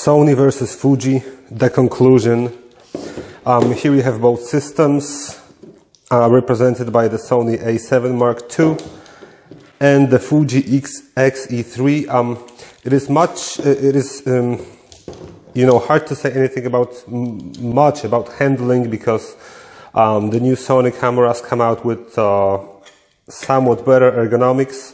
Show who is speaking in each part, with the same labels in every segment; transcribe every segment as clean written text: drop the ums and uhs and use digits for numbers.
Speaker 1: Sony versus Fuji, the conclusion. Here we have both systems represented by the Sony A7 Mark II and the Fuji X-E3. It is hard to say anything much about handling, because the new Sony cameras come out with somewhat better ergonomics.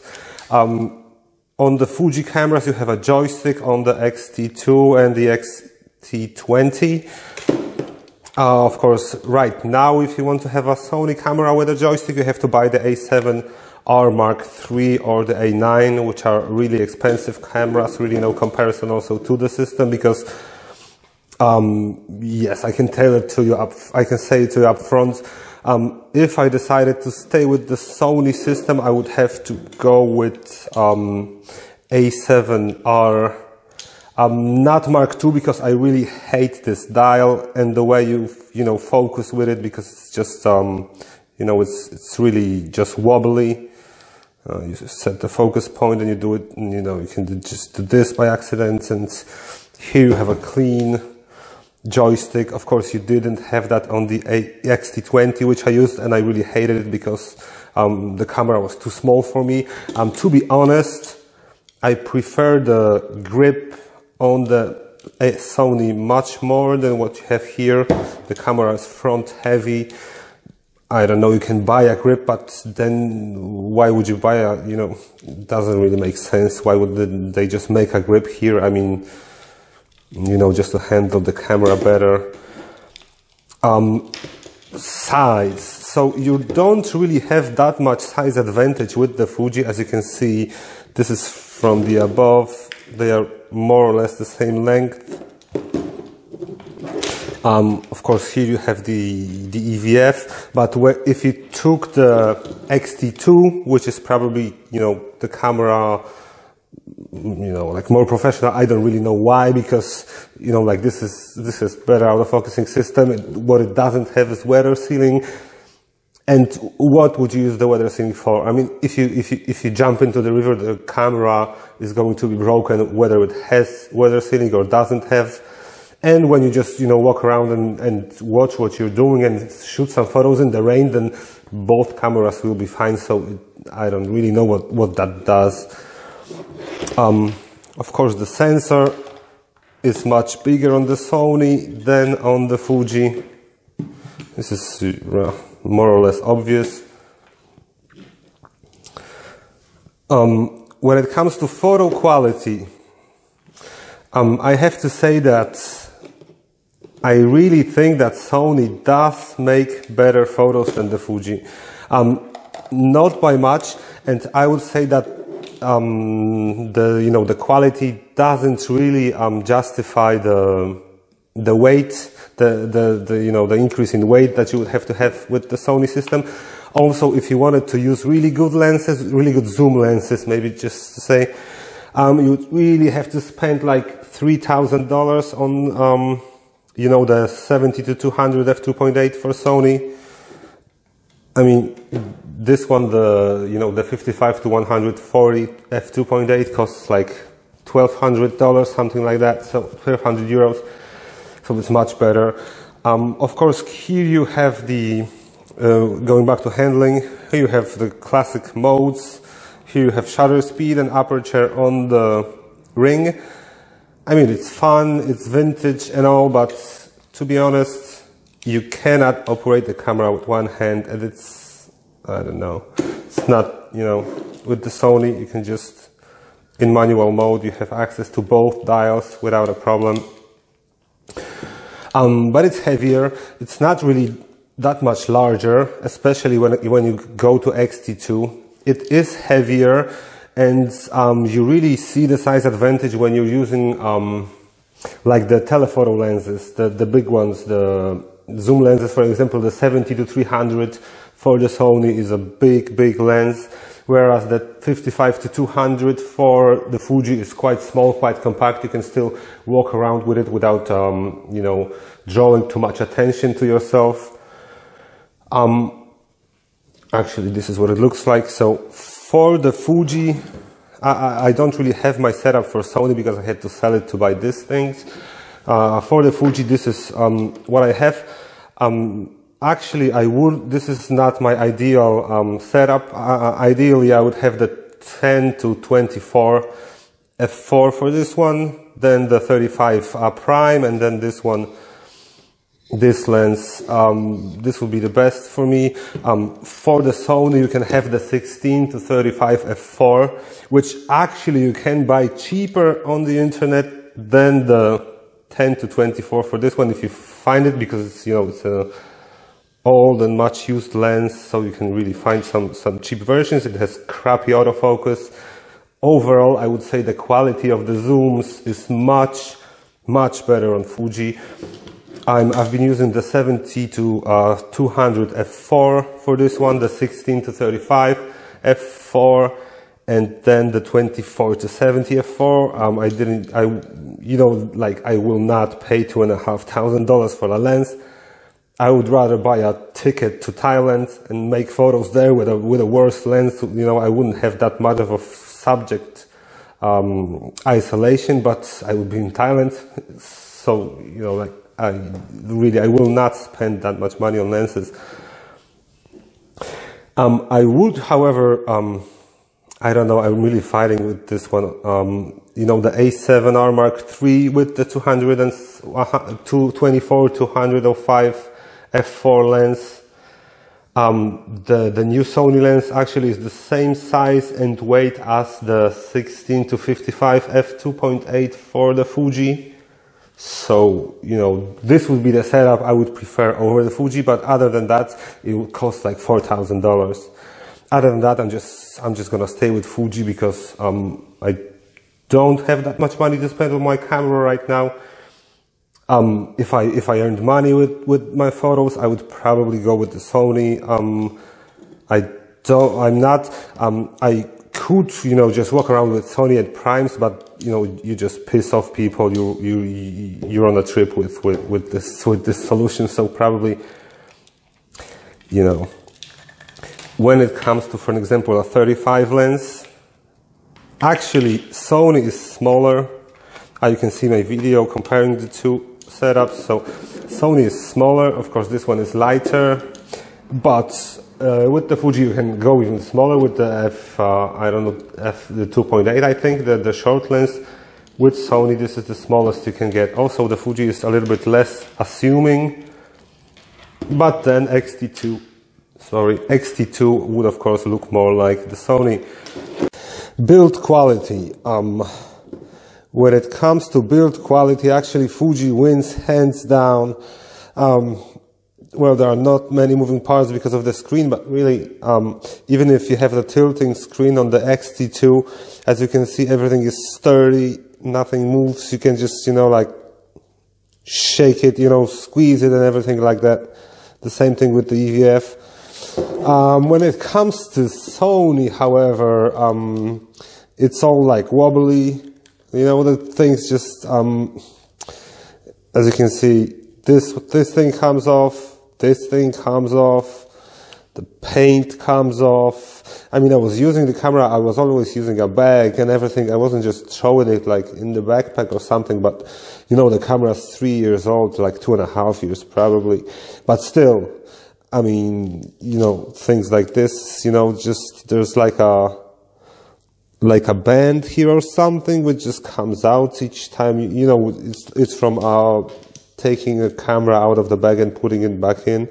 Speaker 1: On the Fuji cameras you have a joystick on the X-T2 and the X-T20. Of course, right now if you want to have a Sony camera with a joystick, you have to buy the A7R Mark III or the A9, which are really expensive cameras, really no comparison also to the system, because yes, I can tell it to you I can say it to you up front. If I decided to stay with the Sony system, I would have to go with A7R, not Mark II, because I really hate this dial and the way you focus with it, because it's just it's really just wobbly. You set the focus point and you do it, and you can just do this by accident, and here you have a clean joystick. Of course, you didn't have that on the X-T20, which I used, and I really hated it because the camera was too small for me. To be honest, I prefer the grip on the Sony much more than what you have here. The camera is front heavy. I don't know, you can buy a grip, but then why would you buy it doesn't really make sense. Why would they just make a grip here? I mean, just to handle the camera better. Size. So you don't really have that much size advantage with the Fuji. As you can see, this is from the above. They are more or less the same length. Of course, here you have the EVF, but if you took the X-T2, which is probably, the camera, like more professional, I don't really know why, because, this is better autofocusing system. What it doesn't have is weather sealing. And what would you use the weather sealing for? I mean, if you jump into the river, the camera is going to be broken, whether it has weather sealing or doesn't have. And when you just, walk around and watch what you're doing and shoot some photos in the rain, then both cameras will be fine. So I don't really know what that does. Of course, the sensor is much bigger on the Sony than on the Fuji. This is more or less obvious. When it comes to photo quality, I have to say that I really think that Sony does make better photos than the Fuji. Not by much, and I would say that the quality doesn't really justify the weight, the increase in weight that you would have to have with the Sony system. Also, if you wanted to use really good lenses, really good zoom lenses, maybe just to say, you would really have to spend like $3,000 on the 70-200 f2.8 for Sony. I mean, this one, the 55 to 140 f2.8 costs like $1,200, something like that, so 1,200 euros. So it's much better. Of course, here you have the, going back to handling, here you have the classic modes. Here you have shutter speed and aperture on the ring. I mean, it's fun, it's vintage and all, but to be honest, you cannot operate the camera with one hand, and it's, I don't know, it's not, with the Sony, you can just, in manual mode, you have access to both dials without a problem. But it's heavier, it's not really that much larger, especially when you go to X-T2. It is heavier, and you really see the size advantage when you're using like the telephoto lenses, the big ones, the zoom lenses, for example, the 70-300 for the Sony is a big lens, whereas the 55-200 for the Fuji is quite small, quite compact. You can still walk around with it without drawing too much attention to yourself. Actually, this is what it looks like. So for the Fuji, I don't really have my setup for Sony because I had to sell it to buy these things. For the Fuji, this is what I have. Actually, this is not my ideal setup. Ideally, I would have the 10 to 24 f4 for this one, then the 35 prime, and then this one, this lens. This would be the best for me. For the Sony, you can have the 16 to 35 f4, which actually you can buy cheaper on the internet than the 10 to 24 for this one if you find it, because it's, you know, it's a old and much used lens, so you can really find some cheap versions. It has crappy autofocus. Overall, I would say the quality of the zooms is much better on Fuji. I've been using the 70 to 200 f4 for this one, the 16 to 35 f4, and then the 24 to 70 f4. I will not pay $2,500 for a lens. I would rather buy a ticket to Thailand and make photos there with a worse lens. You know, I wouldn't have that much of a subject isolation, but I would be in Thailand. So, you know, like, I will not spend that much money on lenses. I would, however, I don't know, I'm really fighting with this one. You know, the A7R Mark III with the 224 205 f4 lens. The new Sony lens actually is the same size and weight as the 16 to 55 f2.8 for the Fuji. So, you know, this would be the setup I would prefer over the Fuji, but other than that, it would cost like $4,000. Other than that, I'm just gonna stay with Fuji because I don't have that much money to spend on my camera right now. If I earned money with my photos, I would probably go with the Sony. I could, you know, just walk around with Sony and primes, but you know, you just piss off people. You're on a trip with this solution. So probably, you know, when it comes to, for example, a 35 lens, actually Sony is smaller. You can see my video comparing the two setups. So Sony is smaller. Of course, this one is lighter, but with the Fuji you can go even smaller with the the 2.8, I think, the short lens. With Sony, this is the smallest you can get. Also, the Fuji is a little bit less assuming, but then X-T2 would of course look more like the Sony. Build quality. When it comes to build quality, actually Fuji wins hands down. Well, there are not many moving parts because of the screen, but really, even if you have the tilting screen on the X-T2, as you can see, everything is sturdy, nothing moves. You can just, you know, like shake it, you know, squeeze it and everything like that. The same thing with the EVF. When it comes to Sony, however, it's all like wobbly. You know, the things just, as you can see, this thing comes off, this thing comes off, the paint comes off. I mean, I was using the camera, I was always using a bag and everything. I wasn't just throwing it like in the backpack or something, but you know, the camera's 3 years old, like 2.5 years probably. But still, I mean, you know, things like this, you know, just, there's like a band here or something which just comes out each time. You know, it's from taking a camera out of the bag and putting it back in.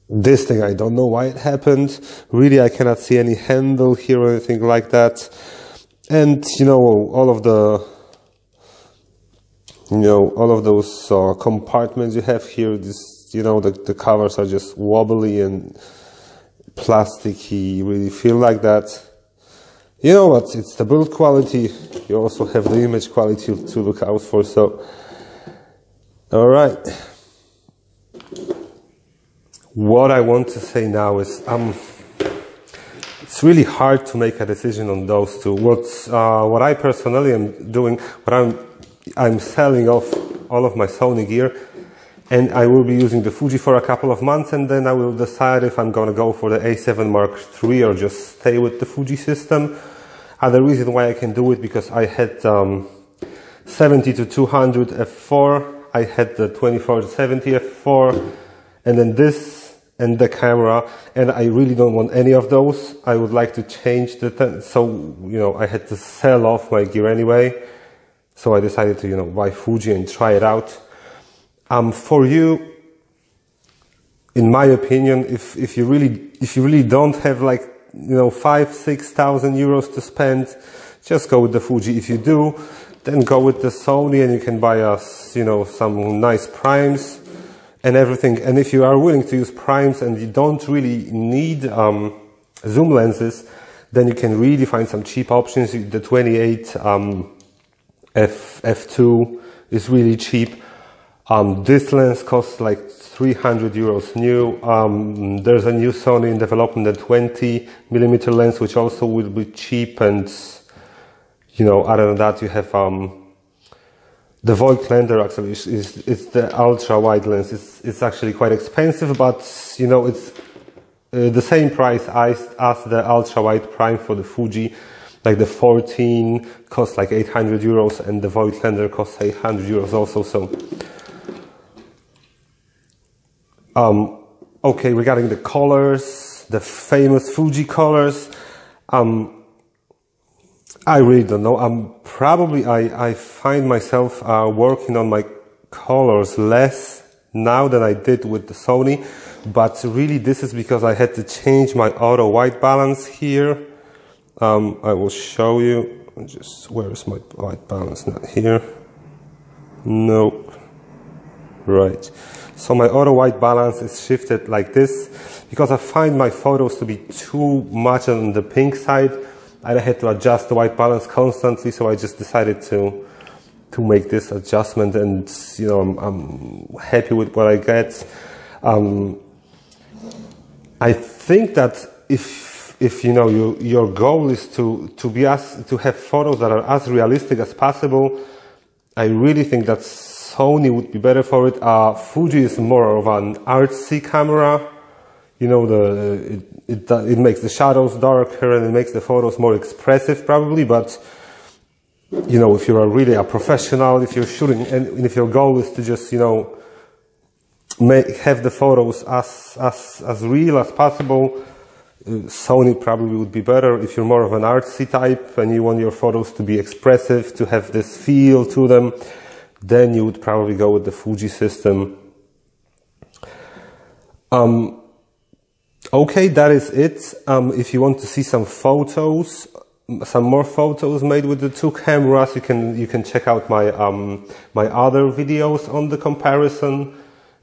Speaker 1: This thing, I don't know why it happened. Really, I cannot see any handle here or anything like that. And you know, all of those compartments you have here, this, you know, the covers are just wobbly and plasticky. You really feel like that. You know what, it's the build quality. You also have the image quality to look out for. So, alright. What I want to say now is, it's really hard to make a decision on those two. What I personally am doing, I'm selling off all of my Sony gear, and I will be using the Fuji for a couple of months, and then I will decide if I'm going to go for the A7 Mark III or just stay with the Fuji system. The reason why I can do it because I had 70-200 f4, I had the 24-70 f4, and then this and the camera, and I really don't want any of those. I would like to change the, so, you know, I had to sell off my gear anyway. So I decided to, you know, buy Fuji and try it out. For you, in my opinion, if you really don't have like, you know, 5,000-6,000 euros to spend, just go with the Fuji. If you do, then go with the Sony, and you can buy us, you know, some nice primes and everything. And if you are willing to use primes and you don't really need zoom lenses, then you can really find some cheap options. The 28 f2 is really cheap. This lens costs like 300 euros new. There's a new Sony in development, a 20mm lens, which also will be cheap. And, you know, other than that, you have the Voigtlander. Actually is the ultra wide lens. It's actually quite expensive, but, you know, it's the same price as the ultra wide prime for the Fuji. Like the 14 costs like 800 euros, and the Voigtlander costs 800 euros also. So, okay, regarding the colors, the famous Fuji colors, I really don't know. Probably I find myself working on my colors less now than I did with the Sony, but really this is because I had to change my auto white balance here. I will show you. Just, where is my white balance? Not here. Nope. Right. So my auto white balance is shifted like this because I find my photos to be too much on the pink side, and I had to adjust the white balance constantly. So I just decided to make this adjustment, and, you know, I'm happy with what I get. I think that if you know your goal is to have photos that are as realistic as possible, I really think that Sony would be better for it. Fuji is more of an artsy camera. You know, it makes the shadows darker and it makes the photos more expressive probably, but, you know, if you are really a professional, if you're shooting, and if your goal is to just, you know, have the photos as real as possible, Sony probably would be better. If you're more of an artsy type and you want your photos to be expressive, to have this feel to them, then you would probably go with the Fuji system. Okay, that is it. If you want to see some photos, some more photos made with the two cameras, you can check out my my other videos on the comparison.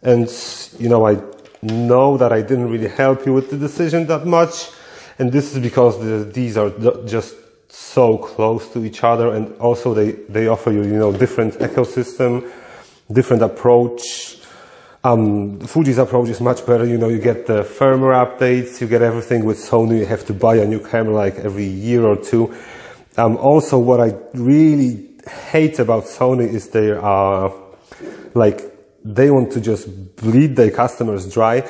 Speaker 1: And, you know, I know that I didn't really help you with the decision that much, and this is because these are just so close to each other, and also they offer you, you know, different ecosystem, different approach. Fuji's approach is much better. You know, you get the firmware updates, you get everything. With Sony, you have to buy a new camera like every year or two. Also, what I really hate about Sony is their they want to just bleed their customers dry.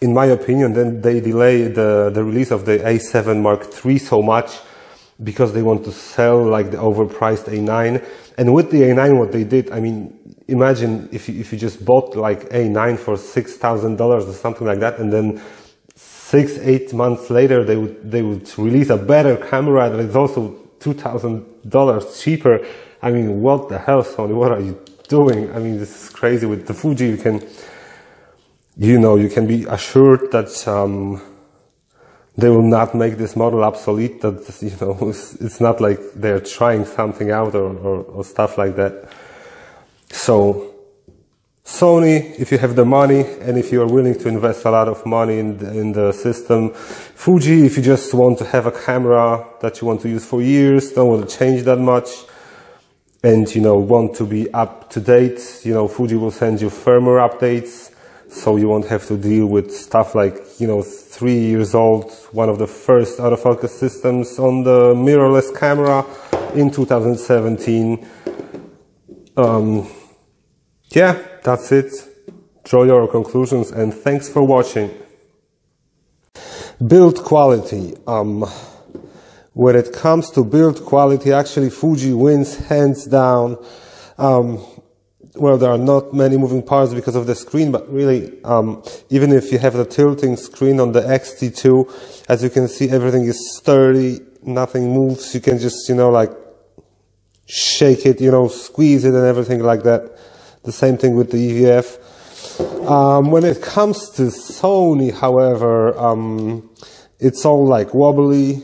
Speaker 1: In my opinion, then they delay the release of the A7 Mark III so much because they want to sell like the overpriced A9. And with the A9, what they did, I mean, imagine if you just bought like A9 for $6,000 or something like that, and then 6-8 months later they would release a better camera that is also $2,000 cheaper. I mean, what the hell, Sony? What are you doing? I mean, this is crazy. With the Fuji, you can be assured that they will not make this model obsolete. That, you know, it's not like they're trying something out or stuff like that. So, Sony, if you have the money and if you are willing to invest a lot of money in the system. Fuji, if you just want to have a camera that you want to use for years, don't want to change that much, and, you know, want to be up to date, you know, Fuji will send you firmware updates, so you won't have to deal with stuff like, you know, 3 years old, one of the first autofocus systems on the mirrorless camera in 2017. Yeah, that's it. Draw your conclusions, and thanks for watching. Build quality. when it comes to build quality, actually Fuji wins hands down. Well, there are not many moving parts because of the screen, but really, even if you have the tilting screen on the X-T2, as you can see, everything is sturdy, nothing moves. You can just, you know, like shake it, you know, squeeze it and everything like that. The same thing with the EVF. When it comes to Sony, however, it's all like wobbly.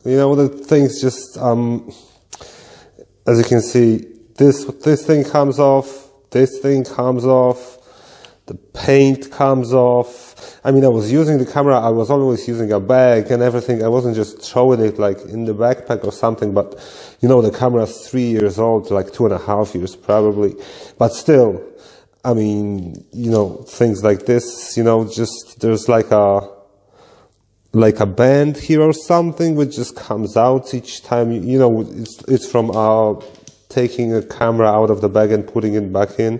Speaker 1: You know, the things just, as you can see, this thing comes off. This thing comes off, the paint comes off. I mean, I was using the camera, I was always using a bag and everything. I wasn't just throwing it like in the backpack or something, but you know, the camera's 3 years old, like 2.5 years probably. But still, I mean, you know, things like this, you know, just there's like a band here or something which just comes out each time. You know, it's from taking a camera out of the bag and putting it back in.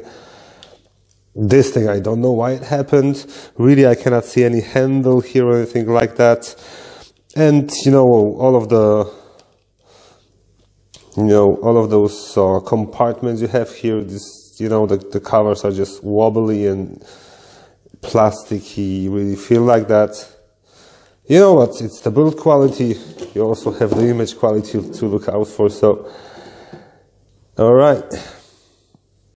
Speaker 1: This thing, I don't know why it happened. Really, I cannot see any handle here or anything like that. And, you know, all of those compartments you have here, this, you know, the covers are just wobbly and plasticky. You really feel like that. You know what, it's the build quality. You also have the image quality to look out for, so all right.